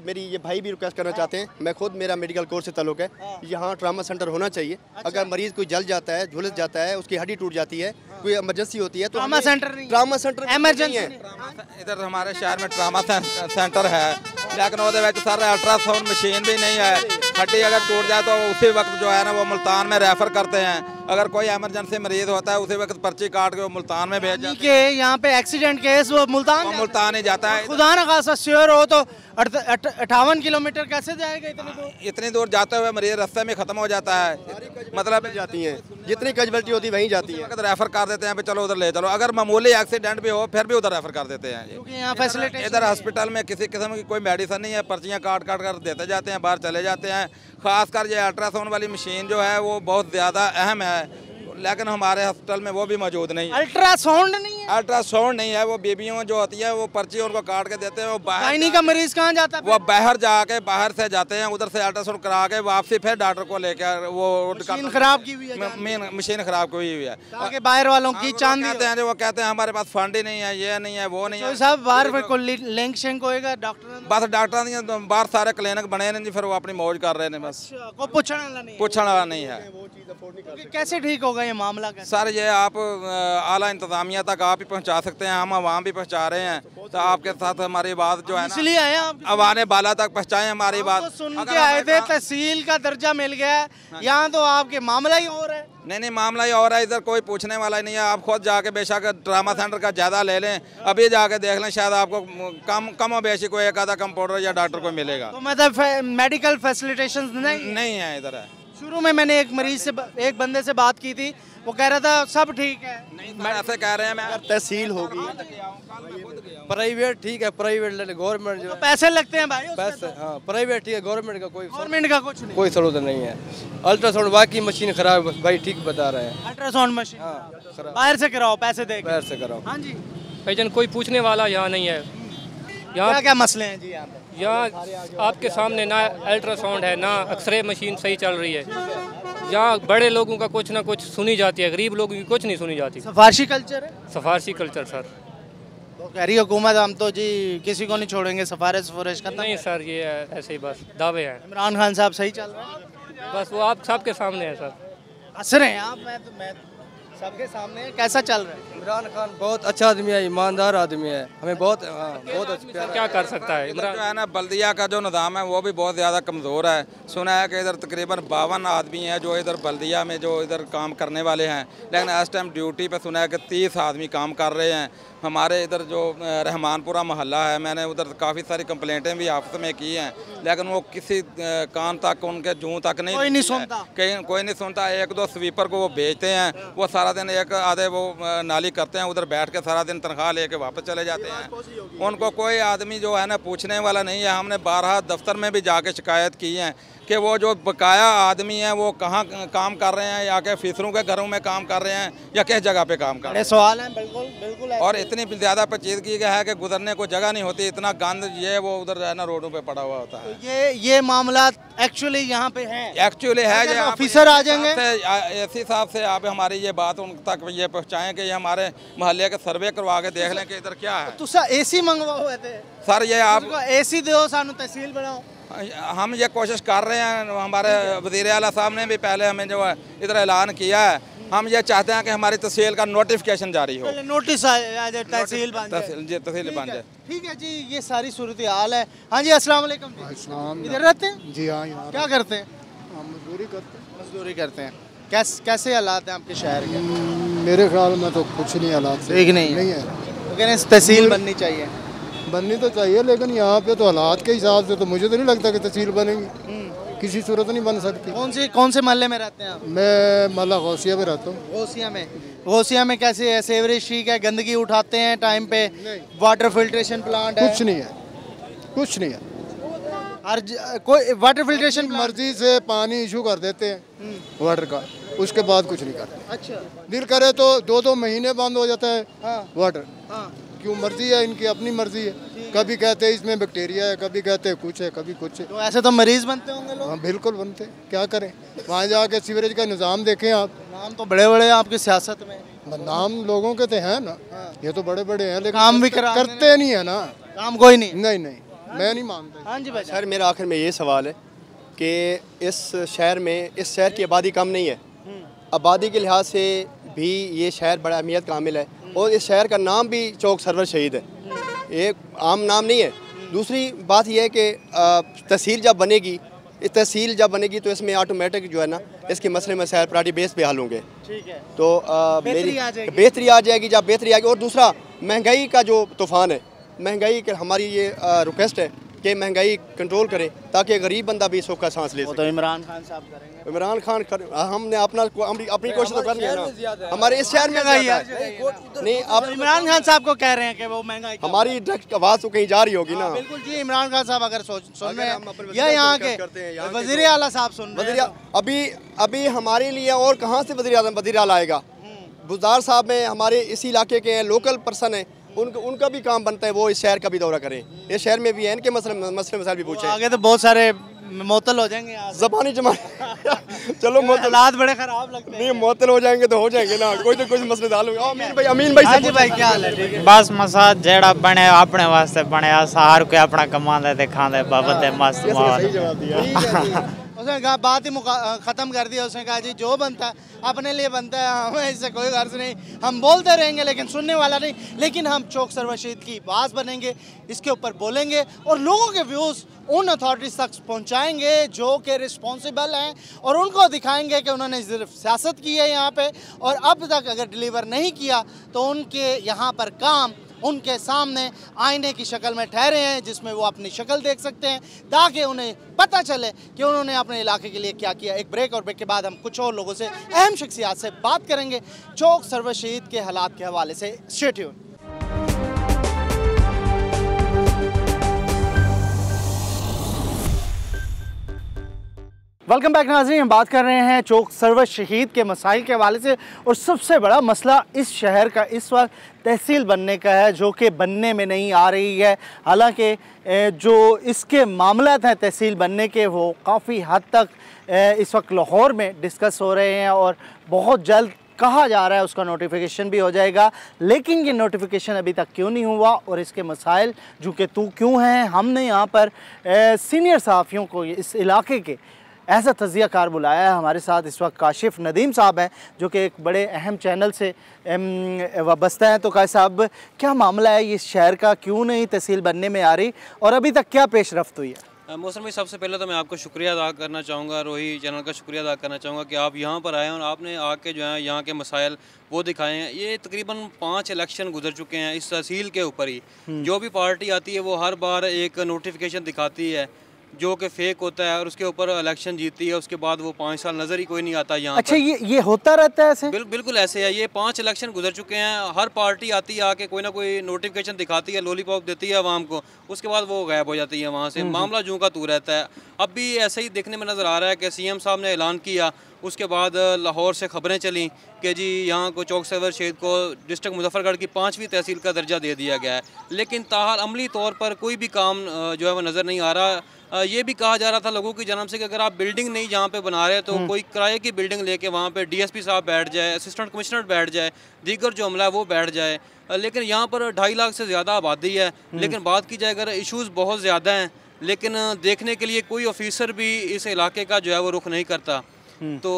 मेरी ये भाई भी रिक्वेस्ट करना चाहते हैं, मैं खुद, मेरा मेडिकल कोर्स से ताल्लुक है, यहाँ ट्रामा सेंटर होना चाहिए। अगर मरीज कोई जल जाता है, झुलस जाता है, उसकी हड्डी टूट जाती है, कोई इमरजेंसी होती है, तो ट्रामा सेंटर इमरजेंसी है। इधर हमारे शहर में ट्रामा सेंटर है, लेकिन वो सर अल्ट्रासाउंड मशीन भी नहीं है। हड्डी अगर टूट जाए तो उसी वक्त जो है ना वो मुल्तान में रेफर करते हैं। अगर कोई इमरजेंसी मरीज होता है उसी वक्त पर्ची काट के वो मुल्तान में भेज जाते हैं। यहाँ पे एक्सीडेंट केस वो मुल्तान ही जाता है। खुदा न खासा श्योर हो तो 58 किलोमीटर कैसे जाएगा इतनी दूर जाते हुए मरीज रास्ते में खत्म हो जाता है, मतलब जाती है, जितनी कैजुअलिटी होती वहीं जाती है, रेफर कर देते हैं, चलो उधर ले चलो। अगर मामूली एक्सीडेंट भी हो फिर भी उधर रेफर कर देते हैं, क्योंकि यहाँ फैसिलिटी, इधर हॉस्पिटल में किसी किस्म की कोई मेडिसिन नहीं है, पर्चियाँ काट कर देते जाते हैं, बाहर चले जाते हैं। खासकर ये अल्ट्रासाउंड वाली मशीन जो है वो बहुत ज़्यादा अहम है, लेकिन हमारे हॉस्पिटल में वो भी मौजूद नहीं है। अल्ट्रासाउंड नहीं है, वो बेबियों जो होती है वो पर्ची उनको काट के देते हैं, वो बाहर का मरीज कहाँ जाता है? वो बाहर से जाते हैं, उधर से अल्ट्रासाउंड करा के वापसी फिर डॉक्टर को लेकर वो मशीन खराब की हुई है, मशीन खराब की हुई है, ताकि बाहर वालों की चांदी कहते हैं, वो कहते हैं हमारे पास फंड ही नहीं है, ये नहीं है, वो नहीं है। साहब बाहर को लिंक शेंक होएगा डॉक्टर, बस डॉक्टर नहीं, बाहर सारे क्लिनिक बने नहीं, फिर वो अपनी मौज कर रहे हैं, बस पूछने वाला नहीं है। कैसे ठीक होगा ये मामला? सर ये आप आला इंतजामिया तक आप ही पहुंचा सकते हैं, हम आवाम भी पहुंचा रहे हैं, तो आपके साथ हमारी बात जो है ना इसलिए आए आप अवाने बाला तक पहुंचाएं हमारी बात। सुन के आए थे तहसील का दर्जा मिल गया है, यहाँ तो आपके मामला ही और है। नहीं मामला ही और है, इधर कोई पूछने वाला ही नहीं है। आप खुद जाके बेशक ट्रामा सेंटर का ज़्यादा ले लें, अभी जाके देख लें, शायद आपको कम बेशी कोई एक आधा कंपाउंडर या डॉक्टर को मिलेगा। तो मतलब मेडिकल फैसिलिटेशन नहीं है इधर है। शुरू में मैंने एक मरीज से, एक बंदे से बात की थी, वो कह रहा था सब ठीक है। मैं ऐसे कह रहे हैं, मैं तहसील होगी प्राइवेट ठीक है, प्राइवेट गवर्नमेंट जो पैसे लगते हैं भाई पैसे, हाँ प्राइवेट ठीक है, गवर्नमेंट का कुछ नहीं, कोई जरूरत नहीं है। अल्ट्रासाउंड बाकी मशीन खराब है भाई, ठीक बता रहे हैं। अल्ट्रासाउंड मशीन हाँ बाहर से कराओ, पैसे दे बाहर से कराओ। हाँ जी भाईजान कोई पूछने वाला यहाँ नहीं है। यहाँ क्या मसले हैं जी? यहाँ आपके सामने ना अल्ट्रासाउंड है, ना एक्सरे मशीन सही चल रही है। यहाँ बड़े लोगों का कुछ ना कुछ सुनी जाती है, गरीब लोगों की कुछ नहीं सुनी जाती। सफारशी कल्चर है, सफारशी कल्चर सर। तो कह रही हुकूमत हम तो जी किसी को नहीं छोड़ेंगे, सफारिश का नहीं सर, ये ऐसे ही बस दावे हैं। इमरान खान साहब सही चल रहे हैं? बस वो आप सबके सामने है सर। हंस रहे हैं आप? मैं सबके सामने कैसा चल रहा है? इमरान खान बहुत अच्छा आदमी है, ईमानदार आदमी है, हमें बहुत अच्छा। क्या कर सकता है इमरान? जो है ना बल्दिया का जो निज़ाम है वो भी बहुत ज़्यादा कमज़ोर है। सुना है कि इधर तकरीबन 52 आदमी हैं जो इधर बल्दिया में जो इधर काम करने वाले हैं, लेकिन इस टाइम ड्यूटी पे सुना है कि 30 आदमी काम कर रहे हैं। हमारे इधर जो रहमानपुरा मोहल्ला है, मैंने उधर काफ़ी सारी कंप्लेंटें भी आपस में की हैं, लेकिन वो किसी कान तक, उनके जूँ तक कोई नहीं सुनता। कोई नहीं सुनता। एक दो स्वीपर को वो भेजते हैं, वो सारा दिन एक आधे वो नाली करते हैं, उधर बैठ के सारा दिन तनख्वाह लेके वापस चले जाते हैं। उनको कोई आदमी जो है ना पूछने वाला नहीं है। हमने 12 दफ्तर में भी जाके शिकायत की है कि वो जो बकाया आदमी हैं वो कहाँ काम कर रहे हैं, या कि फीसरों के घरों में काम कर रहे हैं, या किस जगह पे काम कर रहे हैं। सवाल है बिल्कुल। और इतनी ज़्यादा पेचीदगी का है कि गुजरने को जगह नहीं होती, इतना गंद ये वो उधर जो है ना रोडों पे पड़ा हुआ होता है। ये मामला एक्चुअली यहाँ पे है, एक्चुअली है। ये ऑफिसर आ जाएंगे, इसी हिसाब से आप हमारी ये बात उन तक ये पहुँचाएँ कि ये हमारे मोहल्ले के सर्वे करवा के देख लें कि इधर क्या है। तो सर AC मंगवाओ थे सर, ये आप AC दो, सानू तहसील बनाओ। हम ये कोशिश कर रहे हैं। हमारे वज़ीर आला साहब ने भी पहले हमें जो है इधर ऐलान किया है। हम ये चाहते हैं कि हमारी तहसील का नोटिफिकेशन जारी हो, नोटिस आ जाए, तहसील बन जाए। ठीक है जी, ये सारी सूरत हाल है। हाँ जी, अस्सलाम वालेकुम। इधर रहते हैं जी? हाँ। क्या करते हैं? हम मजदूरी करते हैं। कैसे हालात हैं आपके शहर के? मेरे ख्याल में तो कुछ नहीं हालात ठीक नहीं है। तो तहसील बननी चाहिए, बननी तो चाहिए, लेकिन यहाँ पे तो हालात के हिसाब से तो मुझे तो नहीं लगता कि तहसील बनेगी, किसी सूरत नहीं बन सकती। कौन से मोहल्ले में रहते हैं आप? मैं मल्ला गौसिया में रहता हूँ। गौसिया में कैसे है? सेवरेज ठीक है? गंदगी उठाते हैं टाइम पे? वाटर फिल्ट्रेशन प्लांट है? कुछ नहीं है। हर कोई वाटर फिल्ट्रेशन मर्जी से पानी इशू कर देते हैं वाटर का, उसके बाद कुछ नहीं करते। अच्छा, दिल करे तो 2-2 महीने बंद हो जाता है वाटर। क्यों? मर्जी है इनकी, अपनी मर्जी है। कभी कहते हैं इसमें बैक्टीरिया है, कभी कहते हैं कुछ है, कभी कुछ है। तो ऐसे तो मरीज बनते होंगे लोग। हाँ बिल्कुल बनते, क्या करें। वहाँ जाके सीवरेज का निज़ाम देखें आप। नाम तो बड़े बड़े आपकी सियासत में, नाम लोगों के तो हैं ना, ये तो बड़े बड़े हैं, लेकिन काम भी करते नहीं है ना। काम कोई नहीं। नहीं, मैं नहीं मानता। हाँ जी भाई। सर, मेरा आखिर में ये सवाल है कि इस शहर की आबादी कम नहीं है, आबादी के लिहाज से भी ये शहर बड़ा अहमियत का हामिल है, और इस शहर का नाम भी चौक सरवर शहीद है, एक आम नाम नहीं है। दूसरी बात यह है कि तहसील जब बनेगी तो इसमें ऑटोमेटिक जो है ना इसके मसले मसाइल प्रायोरिटी बेस पे हल होंगे। ठीक है, तो मेरी बेहतरी आ जाएगी जब बेहतरी आएगी। और दूसरा, महंगाई का जो तूफ़ान है, महंगाई के हमारी ये रिक्वेस्ट है कि महंगाई कंट्रोल करें ताकि गरीब बंदा भी सुख का सांस ले सके। तो इमरान खान साहब करेंगे। इमरान खान हमने अपनी कोशिश तो करनी है ना। हमारे इस शहर में नहीं, आप इमरान खान साहब को कह रहे हैं कि वो महंगाई, हमारी डायरेक्ट आवाज़ तो कहीं जा रही होगी ना। बिल्कुल जी, इमरान खान साहब अगर सुन रहे हैं या यहाँ के वज़ीर आला साहब सुन रहे हैं, अभी हमारे लिए और कहाँ से वज़ीर आला आएगा? बुज़दार साहब में हमारे इसी इलाके के हैं, लोकल पर्सन है, उनका भी काम बनता है वो इस शहर का भी दौरा करें। इस शहर में भी है, इनके मसले मसाइल भी पूछे। आगे तो बहुत सारे मुअत्तल हो जाएंगे ज़बानी जमा चलो हालात बड़े खराब लगते हैं। नहीं, मुअत्तल हो जाएंगे तो हो जाएंगे ना, कोई तो कुछ मसले हल होंगे। अमीन भाई जी भाई क्या हाल है? ठीक है, बस मसा जेड़ा बने अपने वास्ते बने, सार के अपना कमांदे ते खांदे बाबा ते मस्त। उसने कहा बात ही ख़त्म कर दिया। उसने कहा जी जो बनता है अपने लिए बनता है, हमें इससे कोई गर्ज नहीं, हम बोलते रहेंगे लेकिन सुनने वाला नहीं, लेकिन हम चौक सरवर शहीद की आवाज़ बनेंगे, इसके ऊपर बोलेंगे और लोगों के व्यूज़ उन अथॉरिटीज़ तक पहुंचाएंगे जो कि रिस्पॉन्सिबल हैं और उनको दिखाएंगे कि उन्होंने सिर्फ सियासत की है यहाँ पे और अब तक अगर डिलीवर नहीं किया तो उनके यहाँ पर काम उनके सामने आईने की शक्ल में ठहरे हैं, जिसमें वो अपनी शक्ल देख सकते हैं ताकि उन्हें पता चले कि उन्होंने अपने इलाके के लिए क्या किया। एक ब्रेक, और ब्रेक के बाद हम कुछ और लोगों से, अहम शख्सियात से बात करेंगे चौक सरवर शहीद के हालात के हवाले से। Stay tune. वेलकम बैक नाज़रीन, हम बात कर रहे हैं चौक सरवर शहीद के मसाइल के हवाले से और सबसे बड़ा मसला इस शहर का इस वक्त तहसील बनने का है जो कि बनने में नहीं आ रही है। हालांकि जो इसके मामलात हैं तहसील बनने के वो काफ़ी हद तक इस वक्त लाहौर में डिस्कस हो रहे हैं और बहुत जल्द कहा जा रहा है उसका नोटिफिकेशन भी हो जाएगा, लेकिन ये नोटिफिकेशन अभी तक क्यों नहीं हुआ और इसके मसाइल जो कि तू क्यों हैं। हमने यहाँ पर सीनियर सहाफ़ियों को इस इलाके के ऐसा तजियाकार बुलाया है। हमारे साथ इस वक्त काशिफ नदीम साहब हैं जो कि एक बड़े अहम चैनल से वाबस्ता हैं। तो काशिफ साहब, क्या मामला है इस शहर का, क्यों नहीं तहसील बनने में आ रही और अभी तक क्या पेश रफ्त हुई है? मौसम भाई, सबसे पहले तो मैं आपको शुक्रिया अदा करना चाहूँगा, रोही चैनल का शुक्रिया अदा करना चाहूँगा कि आप यहाँ पर आए और आपने आके जो है यहाँ के मसाइल वो दिखाए हैं। ये तकरीबन 5 इलेक्शन गुजर चुके हैं इस तहसील के ऊपर ही। जो भी पार्टी आती है वो हर बार एक नोटिफिकेशन दिखाती है जो कि फेक होता है और उसके ऊपर इलेक्शन जीतती है, उसके बाद वो 5 साल नज़र ही कोई नहीं आता यहाँ। अच्छा, ये होता रहता है ऐसे? बिल्कुल ऐसे है। ये 5 इलेक्शन गुजर चुके हैं, हर पार्टी आती है आके कोई ना कोई नोटिफिकेशन दिखाती है, लॉलीपॉप देती है आवाम को, उसके बाद वो गायब हो जाती है वहाँ से। मामला जूँ का तू रहता है। अब भी ऐसे ही देखने में नज़र आ रहा है कि CM साहब ने ऐलान किया, उसके बाद लाहौर से ख़बरें चली कि जी यहाँ को चौक सरवर शहीद को डिस्ट्रिक्ट मुजफ्फरगढ़ की 5वीं तहसील का दर्जा दे दिया गया है, लेकिन ताहाल अमली तौर पर कोई भी काम जो है वो नज़र नहीं आ रहा। ये भी कहा जा रहा था लोगों की जन्म से कि अगर आप बिल्डिंग नहीं जहाँ पे बना रहे तो कोई किराए की बिल्डिंग लेके वहाँ पे DSP साहब बैठ जाए, असिस्टेंट कमिश्नर बैठ जाए, दीगर जो अमला है वो बैठ जाए। लेकिन यहाँ पर 2.5 लाख से ज़्यादा आबादी है, लेकिन बात की जाए अगर इशूज़ बहुत ज़्यादा हैं, लेकिन देखने के लिए कोई ऑफिसर भी इस इलाके का जो है वो रुख नहीं करता। तो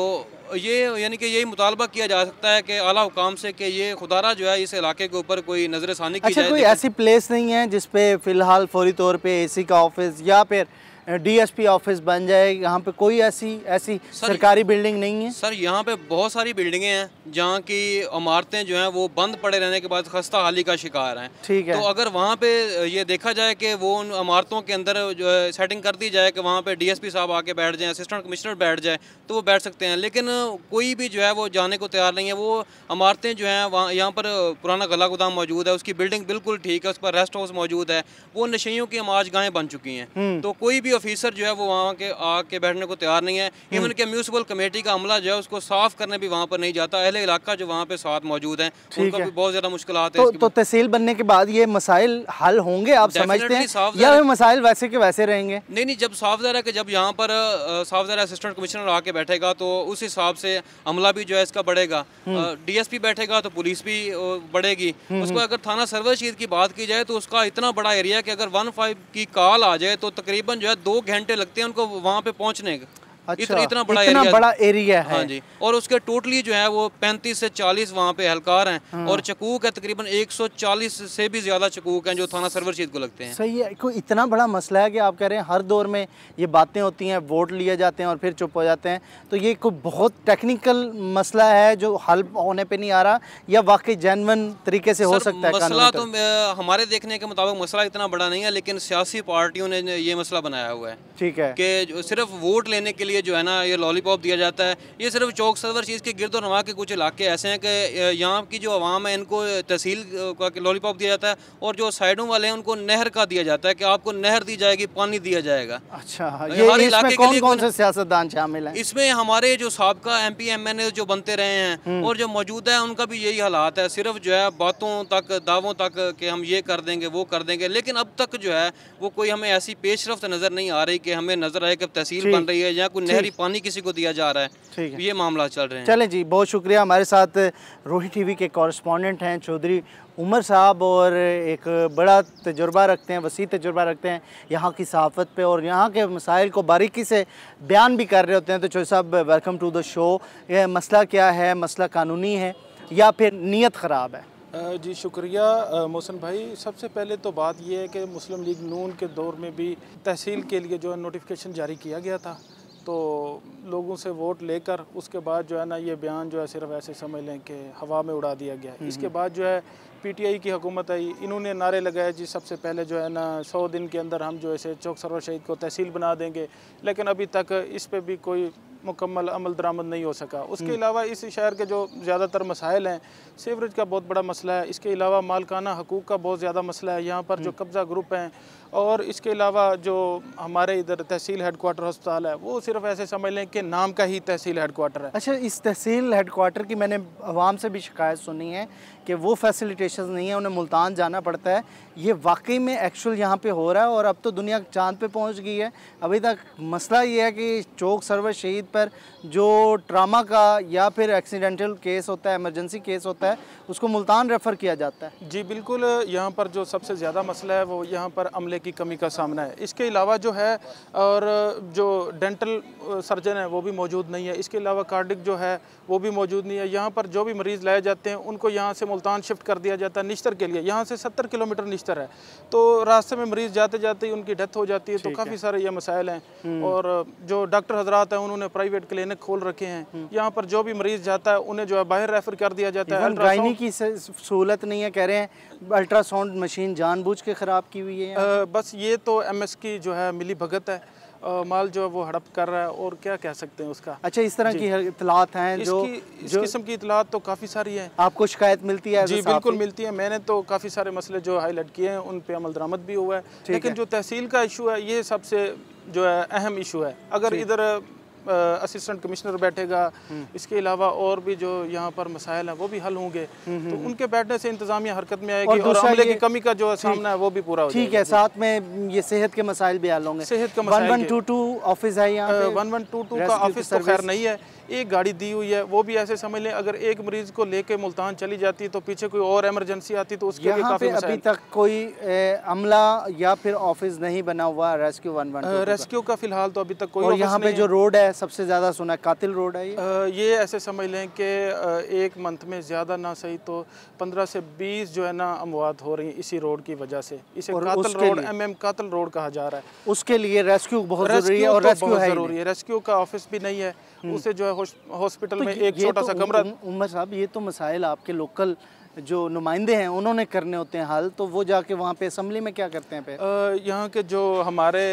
ये यानी कि यही मुतालबा किया जा सकता है कि आला हुकाम से कि ये खुदारा जो है इस इलाके के ऊपर कोई नजरसानी की जाए। कोई ऐसी प्लेस नहीं है जिस पे फ़िलहाल फौरी तौर पे AC का ऑफिस या फिर DSP ऑफिस बन जाए? यहाँ पे कोई ऐसी सरकारी बिल्डिंग नहीं है? सर यहाँ पे बहुत सारी बिल्डिंगें हैं जहाँ की इमारतें जो हैं वो बंद पड़े रहने के बाद खस्ता हाली का शिकार हैं। ठीक है। तो अगर वहाँ पे ये देखा जाए कि वो उन इमारतों के अंदर जो है सेटिंग कर दी जाए कि वहाँ पे DSP साहब आके बैठ जाएँ, असिस्टेंट कमिश्नर बैठ जाए, तो वो बैठ सकते हैं, लेकिन कोई भी जो है वो जाने को तैयार नहीं है। वो इमारतें जो हैं वहाँ यहाँ पर पुराना गला गोदाम मौजूद है, उसकी बिल्डिंग बिल्कुल ठीक है, उस पर रेस्ट हाउस मौजूद है, वो नशेइयों की आमाजगाहें बन चुकी हैं। तो कोई भी ऑफिसर जो है वो वहाँ के आके बैठने को तैयार नहीं है। इवन के म्यूनिसिपल कमेटी का अमला जो है उसको साफ करने भी वहाँ पर नहीं जाता। अहले इलाका जो वहाँ पे साथ मौजूद हैं उनको भी बहुत ज़्यादा मुश्किलात है। तो तहसील बनने के बाद ये मसाइल हल होंगे आप समझते हैं, या ये मसाइल वैसे के वैसे रहेंगे? नहीं, जब साफ ज़ाहिर है कि जब यहाँ पर साफ ज़ाहिर असिस्टेंट कमिश्नर आके बैठेगा तो उस हिसाब से अमला भी जो है इसका बढ़ेगा। DSP बैठेगा तो पुलिस भी बढ़ेगी। उसको अगर थाना सरवर शहीद की बात की जाए तो उसका इतना बड़ा एरिया है कि अगर 15 की कॉल आ जाए तो तकरीबन जो है 2 घंटे लगते हैं उनको वहाँ पे पहुँचने का। अच्छा, इतना बड़ा एरिया है। हाँ जी, और उसके टोटली जो है वो 35 से 40 वहाँ पे एहलकार हैं और चकूक है तकरीबन 140 से भी ज़्यादा चकूक हैं जो थाना सरवर शहीद को लगते हैं। सही है। कोई इतना बड़ा मसला है कि आप कह रहे हैं हर दौर में ये बातें होती हैं, वोट लिए जाते हैं और फिर चुप हो जाते हैं, तो ये कोई बहुत टेक्निकल मसला है जो हल होने पर नहीं आ रहा, या वाकई जेन्युइन तरीके से हो सकता है? मसला तो हमारे देखने के मुताबिक मसला इतना बड़ा नहीं है, लेकिन सियासी पार्टियों ने ये मसला बनाया हुआ है। ठीक है, कि सिर्फ वोट लेने के लिए जो है ना ये लॉलीपॉप दिया जाता है। ये सिर्फ चौक सरवर चीज़ के गिरद नवा के कुछ इलाके ऐसे हैं कि यहाँ की जो आवाम है इनको तहसील का लॉलीपॉप दिया जाता है और जो साइडों वाले हैं उनको नहर का दिया जाता है कि आपको नहर दी जाएगी, पानी दिया जाएगा। अच्छा, ये इसमें कौन से सियासतदान शामिल हैं? इसमें हमारे जो साबका MP MNA जो बनते रहे हैं और जो मौजूदा है उनका भी यही हालात है। सिर्फ जो है बातों तक, दावों तक कि हम ये कर देंगे वो कर देंगे, लेकिन अब तक जो है वो कोई हमें ऐसी पेशरफ्त नज़र नहीं आ रही कि हमें नज़र आए कि तहसील बन रही है या कोई नहरी पानी किसी को दिया जा रहा है। ठीक है, ये मामला चल रहे हैं। चलें जी, बहुत शुक्रिया। हमारे साथ रोही टीवी के कॉरेस्पॉन्डेंट हैं चौधरी उमर साहब, और एक बड़ा तजुर्बा रखते हैं, वसी तजुर्बा रखते हैं यहाँ की सहाफ़त पे, और यहाँ के मसाइल को बारीकी से बयान भी कर रहे होते हैं। तो चौधरी साहब, वेलकम टू द शो। यह मसला क्या है? मसला कानूनी है या फिर नीयत ख़राब है? जी शुक्रिया मोहसिन भाई। सबसे पहले तो बात यह है कि मुस्लिम लीग नून के दौर में भी तहसील के लिए जो है नोटिफिकेशन जारी किया गया था, तो लोगों से वोट लेकर उसके बाद जो है ना ये बयान जो है सिर्फ ऐसे समझ लें कि हवा में उड़ा दिया गया। इसके बाद जो है पीटीआई की हुकूमत आई, इन्होंने नारे लगाए जी सबसे पहले जो है ना 100 दिन के अंदर हम जो है चौक सरवर शहीद को तहसील बना देंगे, लेकिन अभी तक इस पे भी कोई मुकम्मल अमल दरामद नहीं हो सका। उसके अलावा इस शहर के जो ज़्यादातर मसाइल हैं, सीवरेज का बहुत बड़ा मसला है, इसके अलावा मालकाना हकूक़ का बहुत ज़्यादा मसला है, यहाँ पर जो कब्ज़ा ग्रुप हैं, और इसके अलावा जो हमारे इधर तहसील हेडक्वार्टर अस्पताल है वो सिर्फ ऐसे समझ लें कि नाम का ही तहसील हेडक्वार्टर है। अच्छा, इस तहसील हेडक्वार्टर की मैंने आवाम से भी शिकायत सुनी है कि वो फैसिलिटेशन नहीं है, उन्हें मुल्तान जाना पड़ता है। ये वाकई में एक्चुअल यहाँ पे हो रहा है, और अब तो दुनिया चांद पे पहुँच गई है। अभी तक मसला ये है कि चौक सरवर शहीद पर जो ट्रामा का या फिर एक्सीडेंटल केस होता है, इमरजेंसी केस होता है, उसको मुल्तान रेफ़र किया जाता है। जी बिल्कुल, यहाँ पर जो सबसे ज़्यादा मसला है वो यहाँ पर अमले की कमी का सामना है। इसके अलावा जो है, और जो डेंटल सर्जन है वो भी मौजूद नहीं है, इसके अलावा कार्डिक जो है वो भी मौजूद नहीं है। यहाँ पर जो भी मरीज़ लाए जाते हैं उनको यहाँ से मुल्तान शिफ्ट कर दिया जाता है निश्तर के लिए। यहाँ से 70 किलोमीटर निश्तर है, तो रास्ते में मरीज़ जाते जाते ही उनकी डेथ हो जाती है। तो काफ़ी सारे ये मसाइल हैं, और जो डॉक्टर हजरात हैं उन्होंने प्राइवेट क्लिनिक खोल रखे हैं। यहाँ पर जो भी मरीज़ जाता है उन्हें जो है बाहर रेफ़र कर दिया जाता है। गायनी की सहूलत नहीं है, कह रहे हैं अल्ट्रासाउंड मशीन जानबूझ के ख़राब की हुई है। बस ये तो एमएस की जो है मिली भगत है, माल जो है वो हड़प कर रहा है, और क्या कह सकते हैं उसका। अच्छा, इस तरह की इतलात हैं इस किस्म की इतलात तो काफ़ी सारी हैं। आपको शिकायत मिलती है? जी बिल्कुल मिलती है। मैंने तो काफ़ी सारे मसले जो हाईलाइट किए हैं, उन पे अमल दरामद भी हुआ है, लेकिन जो तहसील का इशू है ये सबसे जो है अहम इशू है। अगर इधर असिस्टेंट कमिश्नर बैठेगा, इसके अलावा और भी जो यहाँ पर मसाइल हैं वो भी हल होंगे, तो उनके बैठने से इंतजामिया हरकत में आएगी, और अमले की कमी का जो सामना है वो भी पूरा हो जाएगा। ठीक है, साथ में ये सेहत के मसाइल भी हल होंगे। सेहत का मसाइल 1122 ऑफिस है यहाँ पे। 1122 का ऑफिस तो खैर नहीं है, एक गाड़ी दी हुई है, वो भी ऐसे समझ लें अगर एक मरीज को लेके मुल्तान चली जाती है तो पीछे कोई और इमरजेंसी आती तो उसके लिए काफी मसाइल। अभी तक कोई अमला या फिर ऑफिस नहीं बना हुआ रेस्क्यू 112 रेस्क्यू का फिलहाल तो अभी तक कोई। और यहाँ पे जो रोड है सबसे ज्यादा सुना है कातिल रोड है ये ऐसे समझ लें कि एक मंथ में ज्यादा ना सही तो 15 से 20 जो है ना अमवात हो रही है इसी रोड की वजह से। इसे कातिल रोड कातिल रोड कहा जा रहा है। उसके लिए रेस्क्यू बहुत जरूरी है, और रेस्क्यू है जरूरी है। रेस्क्यू का ऑफिस भी नहीं है, उसे जो है हॉस्पिटल में एक छोटा सा कमरा। उमर साहब, ये तो मसाइल आपके लोकल जो नुमाइंदे हैं उन्होंने करने होते हैं हल, तो वो जाके वहाँ पे असम्बली में क्या करते हैं? पे यहाँ के जो हमारे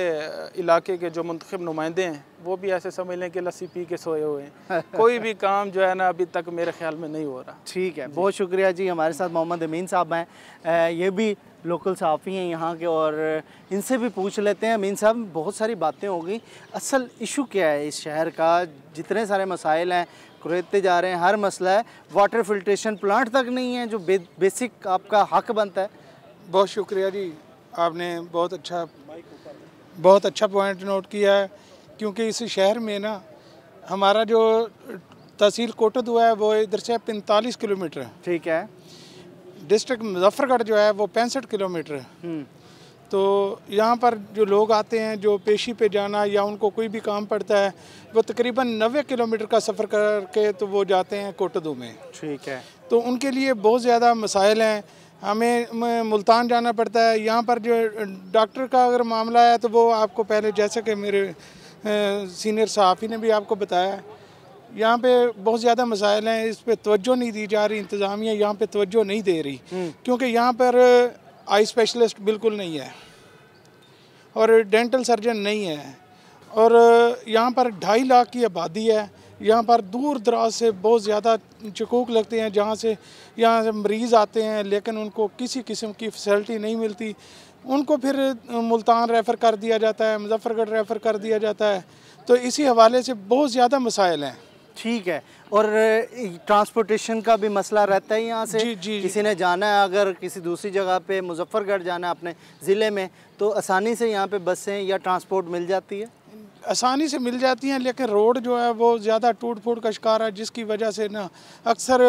इलाके के जो मुंतखब नुमाइंदे हैं वो भी ऐसे समझ लें कि लस्सी पी के सोए हुए हैं। कोई भी काम जो है ना अभी तक मेरे ख्याल में नहीं हो रहा। ठीक है, बहुत शुक्रिया जी। हमारे साथ मोहम्मद अमीन साहब हैं, ये भी लोकल सहाफ़ी हैं यहाँ के, और इनसे भी पूछ लेते हैं। अमीन साहब, बहुत सारी बातें हो गई, असल इशू क्या है इस शहर का? जितने सारे मसाइल हैं कुरेदते जा रहे हैं, हर मसला है, वाटर फिल्ट्रेशन प्लांट तक नहीं है जो बेसिक आपका हक बनता है। बहुत शुक्रिया जी, आपने बहुत अच्छा पॉइंट नोट किया है, क्योंकि इस शहर में ना हमारा जो तहसील कोटद्दुआ है वो इधर से 45 किलोमीटर है। ठीक है। डिस्ट्रिक्ट मुजफ्फरगढ़ जो है वो 65 किलोमीटर है। तो यहाँ पर जो लोग आते हैं, जो पेशी पे जाना या उनको कोई भी काम पड़ता है, वो तकरीबन 90 किलोमीटर का सफ़र करके तो वो जाते हैं कोटद्दू में। ठीक है। तो उनके लिए बहुत ज़्यादा मसाइल हैं। हमें मुल्तान जाना पड़ता है। यहाँ पर जो डॉक्टर का अगर मामला है तो वो आपको पहले, जैसे कि मेरे सीनियर सहाफ़ी ने भी आपको बताया, यहाँ पे बहुत ज़्यादा मसाइल हैं, इस पर तवज्जो नहीं दी जा रही। इंतज़ामिया यहाँ पे तवज्जो नहीं दे रही, क्योंकि यहाँ पर आई स्पेशलिस्ट बिल्कुल नहीं है और डेंटल सर्जन नहीं है, और यहाँ पर 2.5 लाख की आबादी है। यहाँ पर दूर दराज से बहुत ज़्यादा चकूक लगते हैं, जहाँ से यहाँ से मरीज़ आते हैं, लेकिन उनको किसी किस्म की फैसिलिटी नहीं मिलती। उनको फिर मुल्तान रेफ़र कर दिया जाता है, मुजफ्फरगढ़ रेफ़र कर दिया जाता है। तो इसी हवाले से बहुत ज़्यादा मसाइल हैं। ठीक है। और ट्रांसपोर्टेशन का भी मसला रहता है यहाँ से। जी, किसी ने जाना है अगर किसी दूसरी जगह पे, मुजफ्फरगढ़ जाना है अपने ज़िले में, तो आसानी से यहाँ पे बसें या ट्रांसपोर्ट मिल जाती है? आसानी से मिल जाती हैं, लेकिन रोड जो है वो ज़्यादा टूट फूट का शिकार है, जिसकी वजह से ना अक्सर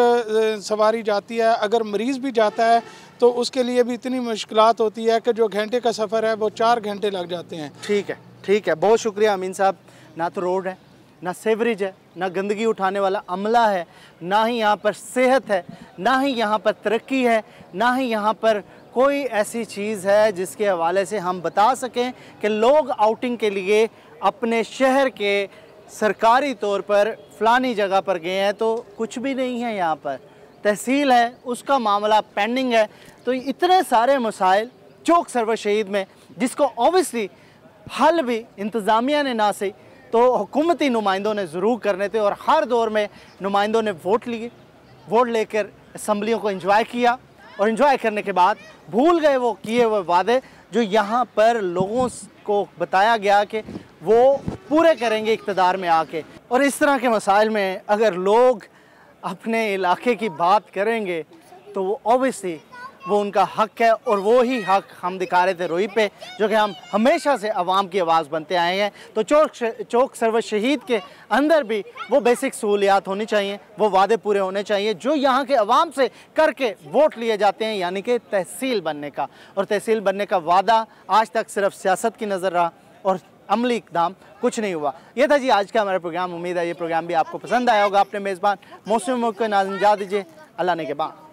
सवारी जाती है। अगर मरीज़ भी जाता है तो उसके लिए भी इतनी मुश्किलात होती है कि जो घंटे का सफ़र है वो 4 घंटे लग जाते हैं। ठीक है, बहुत शुक्रिया अमीन साहब। ना तो रोड है, ना सेवरेज है, ना गंदगी उठाने वाला अमला है, ना ही यहाँ पर सेहत है, ना ही यहाँ पर तरक्की है, ना ही यहाँ पर कोई ऐसी चीज़ है जिसके हवाले से हम बता सकें कि लोग आउटिंग के लिए अपने शहर के सरकारी तौर पर फ़लानी जगह पर गए हैं। तो कुछ भी नहीं है यहाँ पर। तहसील है, उसका मामला पेंडिंग है। तो इतने सारे मसाइल चौक सरवर शहीद में, जिसको ओबियसली हल भी इंतज़ामिया ने ना सही तो हुकूमती नुमाइंदों ने ज़रूर करने थे। और हर दौर में नुमाइंदों ने वोट लिए, वोट लेकर असम्बलियों को एंजॉय किया और एंजॉय करने के बाद भूल गए वो किए हुए वादे जो यहाँ पर लोगों को बताया गया कि वो पूरे करेंगे इक़्तिदार में आके। और इस तरह के मसाइल में अगर लोग अपने इलाके की बात करेंगे तो वो ऑब्वियसली वो उनका हक़ है। और वो ही हक़ हम दिखा रहे थे रोई पे, जो कि हम हमेशा से आवाम की आवाज़ बनते आए हैं। तो चौक सरवर शहीद के अंदर भी वो बेसिक सहूलियात होनी चाहिए, वो वादे पूरे होने चाहिए जो यहाँ के अवाम से करके वोट लिए जाते हैं, यानी कि तहसील बनने का। और तहसील बनने का वादा आज तक सिर्फ सियासत की नज़र रहा और अमली इक़दाम कुछ नहीं हुआ। ये था जी आज का हमारा प्रोग्राम। उम्मीद है ये प्रोग्राम भी आपको पसंद आया होगा। अपने मेज़बान मौसम को नाज़िम जा दीजिए। अल्लाह ने के बाद।